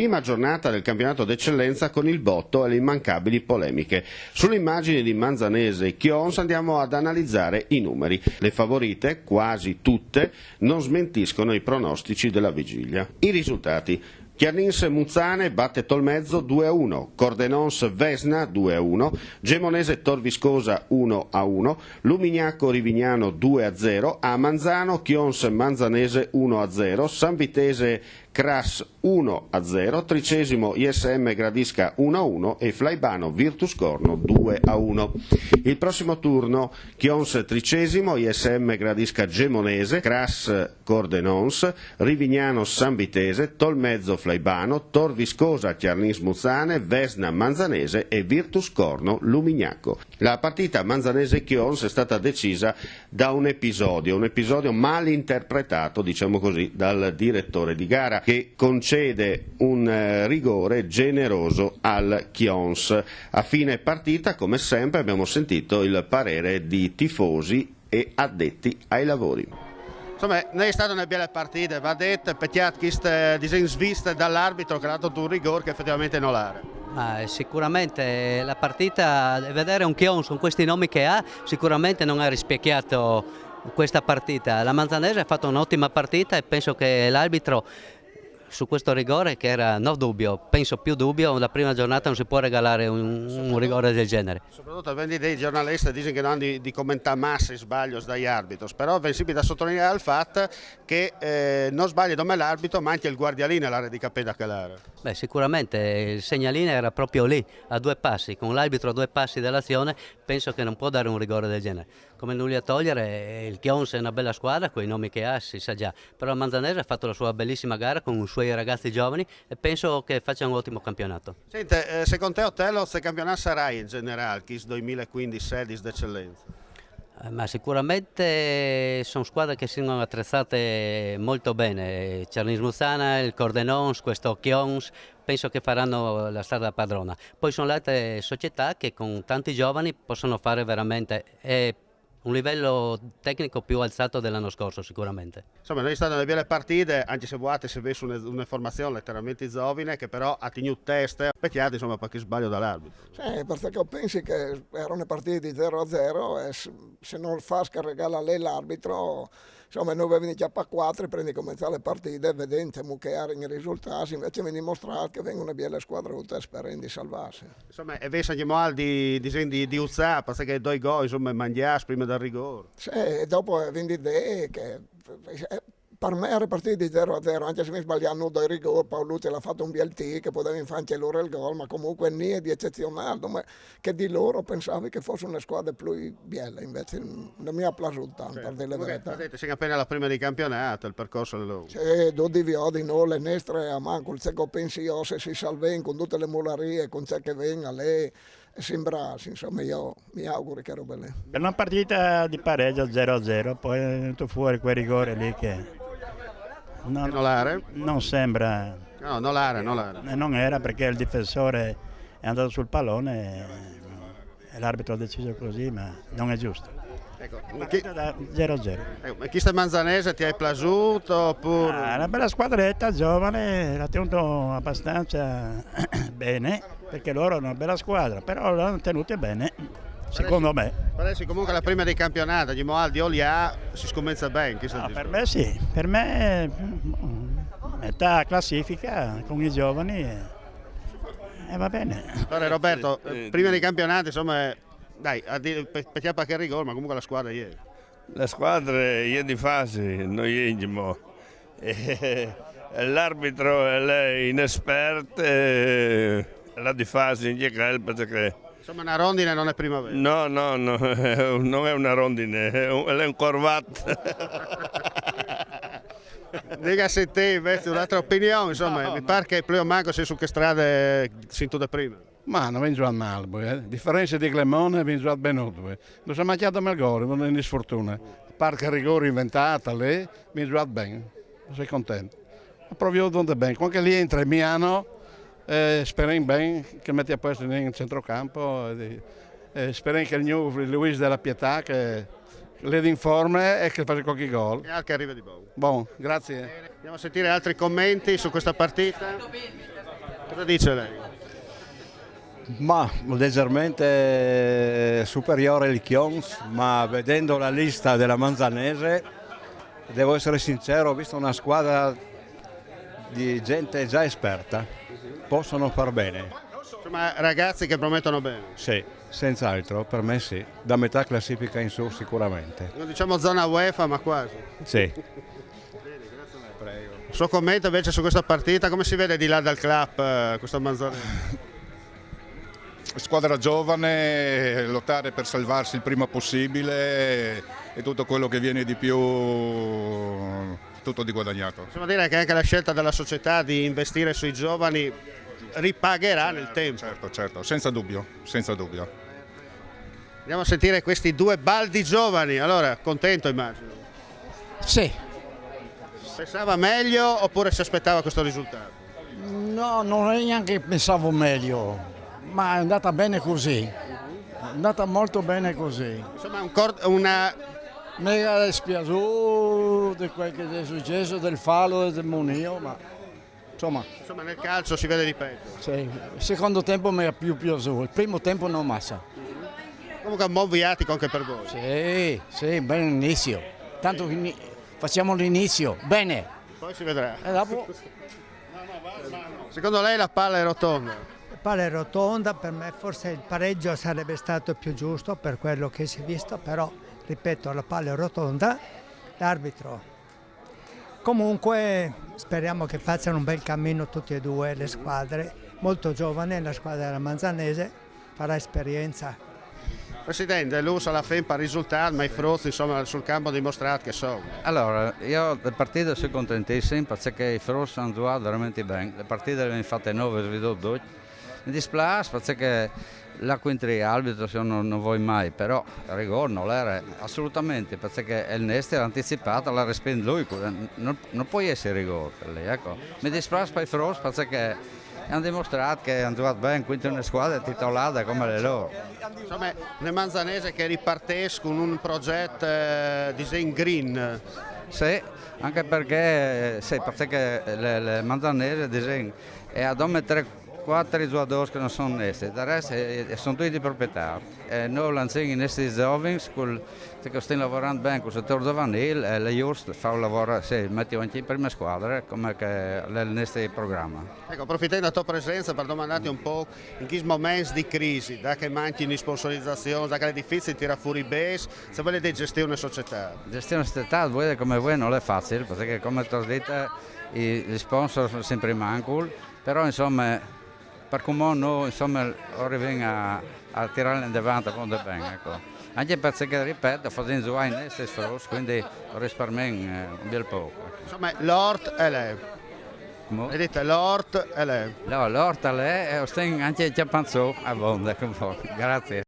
prima giornata del campionato d'eccellenza con il botto e le immancabili polemiche. Sulle immagini di Manzanese e Chions andiamo ad analizzare i numeri. Le favorite, quasi tutte, non smentiscono i pronostici della vigilia. I risultati: Chiarnins Muzzane batte Tolmezzo 2-1, Cordenons Vesna 2-1, Gemonese Torviscosa 1-1, Lumignacco Rivignano 2-0, a Manzano Chions Manzanese 1-0, San Vitese Cras 1-0, Tricesimo ISM Gradisca 1-1 e Flaibano Virtus Corno 2-1. Il prossimo turno: Chions Tricesimo, ISM Gradisca Gemonese, Cras Cordenons, Rivignano San Vitese, Tolmezzo Flaibano, Torviscosa Chiarnins Muzzane, Vesna Manzanese e Virtus Corno Lumignacco. La partita Manzanese-Chions è stata decisa da un episodio mal interpretato, diciamo così, dal direttore di gara, che concede un rigore generoso al Chions. A fine partita, come sempre, abbiamo sentito il parere di tifosi e addetti ai lavori. Insomma, non è stata una bella partita, va detto, peccato che disegno sviste dall'arbitro che ha dato un rigore che effettivamente non l'ha. Sicuramente la partita, vedere un Chions con questi nomi che ha, sicuramente non ha rispecchiato questa partita. La Manzanese ha fatto un'ottima partita e penso che l'arbitro su questo rigore, che era no dubbio, penso più dubbio, la prima giornata non si può regalare un rigore del genere. Soprattutto vendi dei giornalisti dicono che non hanno di commentare massa e sbaglio dagli arbitri, però è da sottolineare il fatto che non sbaglia come l'arbitro, ma anche il guardialino all'area di capella che l'area. Beh, sicuramente il segnalino era proprio lì, a 2 passi, con l'arbitro a 2 passi dall'azione, penso che non può dare un rigore del genere. Come nulla a togliere, il Chions è una bella squadra, con i nomi che ha si sa già, però il Manzanese ha fatto la sua bellissima gara con i suoi ragazzi giovani e penso che faccia un ottimo campionato. Sente, secondo te Otello, se campionato sarà in generale, che 2015-16 d'eccellenza? Ma sicuramente sono squadre che si sono attrezzate molto bene, Chiarnins Muzzana, il Cordenons, questo Chions, penso che faranno la strada padrona. Poi sono le altre società che con tanti giovani possono fare veramente un livello tecnico più alzato dell'anno scorso sicuramente. Insomma, noi stiamo nelle belle partite, anche se vuoi si vede una formazione letteralmente giovane che però ha tenuto test, peccato insomma perché sbaglio dall'arbitro. Sì, perché pensi che era una partita di 0-0 e se non fa scaricare a lei l'arbitro, insomma noi venivamo già a 4 e prendi come le partite vedendo che erano i risultati, invece viene dimostrato che vengono belle squadre sperando di salvarsi. Insomma, e vedi mal di Uzzà, perché 2 gol, insomma, mangiare prima del rigore. Sì, e dopo vendi idee che per me era partita di 0-0, anche se mi sbagliano 2 rigori, Paolucci l'ha fatto un BLT che poteva fare anche loro il gol, ma comunque niente di eccezionale, ma che di loro pensavi che fosse una squadra più bella, invece non mi ha piaciuto tanto, per dire la verità. Siamo appena alla prima di campionato, il percorso è lungo. Sì, 2 diviodi, no, le nestre a manco, il secco pensi io se si salven con tutte le mularie, con ciò che venga lei, sembra, insomma io mi auguro che roba lì. Per una partita di pareggio 0-0, poi è venuto fuori quel rigore lì che non sembra. No, non l'area. Non era perché il difensore è andato sul pallone e l'arbitro ha deciso così, ma non è giusto. Ecco, 0-0. Ma chi sta Manzanese ti è piaciuto oppure? Una bella squadretta, giovane, l'ha tenuto abbastanza bene, perché loro hanno una bella squadra, però l'hanno tenute bene, secondo me. Adesso comunque la prima dei campionati, di Moaldi Olia si scommenza bene. Per me sì, per me metà classifica con i giovani e va bene. Allora, Roberto, prima dei campionati, insomma, dai, pecchiamo che rigore, ma comunque la squadra ieri. La squadra è di fase, noi siamo. L'arbitro è inesperto, la di fase in perché. Insomma, una rondine non è primavera. No, non è una rondine, è un corvato. Dica se te invece un'altra opinione, insomma, mi pare che il Pleomanco sia su che strade si da prima. Ma non viene giocato male, a differenza di Clemone viene giocato benissimo. Non si è mangiato mal gol, non è una sfortuna. A parte il rigore inventato lì, viene giocato bene, sono contento. Ma proprio donde bene, quando lì entra Miano, speriamo bene che metti a posto nel centrocampo, speriamo che il nuovo Luis della Pietà, che le informe e che faccia qualche gol. E anche arriva di buono. Buon, grazie. Andiamo a sentire altri commenti su questa partita. Cosa dice lei? Ma leggermente superiore il Chions, ma vedendo la lista della Manzanese, devo essere sincero, ho visto una squadra di gente già esperta, possono far bene. Insomma, ragazzi che promettono bene. Sì, senz'altro, per me sì, da metà classifica in su sicuramente. Non diciamo zona UEFA, ma quasi. Sì. Il suo commento invece su questa partita, come si vede di là dal club questo Manzanese? Squadra giovane, lottare per salvarsi il prima possibile e tutto quello che viene di più, tutto di guadagnato. Possiamo dire che anche la scelta della società di investire sui giovani ripagherà nel tempo. Certo, senza dubbio, senza dubbio. Andiamo a sentire questi due baldi giovani, allora contento immagino. Sì. Pensava meglio oppure si aspettava questo risultato? No, non è neanche pensavo meglio, ma è andata bene così, è andata molto bene così. Insomma una... Mega dispiaciuto di quel che è successo, del fallo e del Munio, ma insomma nel calcio si vede di peggio. Sì, il secondo tempo mi è più piaciuto, il primo tempo non massa. Comunque un buon viatico anche per voi. Sì, bene inizio, tanto facciamo l'inizio, bene. Poi si vedrà. E dopo... Secondo lei la palla è rotonda? La palla è rotonda, per me forse il pareggio sarebbe stato più giusto per quello che si è visto, però ripeto, la palla è rotonda, l'arbitro. Comunque speriamo che facciano un bel cammino tutte e due le squadre, molto giovane, la squadra della Manzanese farà esperienza. Presidente, l'USA alla fin par risultato, ma i frutti insomma sul campo dimostrato che sono. Allora, io del partito sono contentissimo perché i frutti hanno giocato veramente bene, le partite le abbiamo fatte 9, sviluppo 2. Mi dispiace perché l'arbitro non vuoi mai, però il rigore non era assolutamente, perché il Nesti era anticipato, l'ha respinto lui, non può essere rigore per lì, ecco. Mi dispiace per i frutti perché hanno dimostrato che hanno giocato bene, quindi una squadra titolata come le loro. Insomma, le Manzanese che ripartescono con un progetto design green. Sì, anche perché le Manzanese disegno e a mettere 4 giocatori che non sono onesti, il resto sono tutti proprietari. Noi lanciamo in questi giovani che stanno lavorando bene con il settore giovanile e le Just fa un lavoro, mettiamo anche in prima squadra come nel nostro programma. Ecco, approfittando della tua presenza per domandarti un po' in che momenti di crisi, da che mancano sponsorizzazioni, da che è difficile tirare fuori i base, se volete gestire una società. Gestire una società, voi come voi non è facile, perché come ti ho detto gli sponsor sono sempre mancano, però insomma per come noi insomma arriviamo a tirare in avanti quando è bene, ecco. Anche perché, ripeto, facendo giocare in questi frutti, quindi risparmiamo un bel po'. Insomma, l'ort è lei. Vedete, l'ort è lei. No, l'ort è lei e stiamo anche chiappando a bonda, grazie.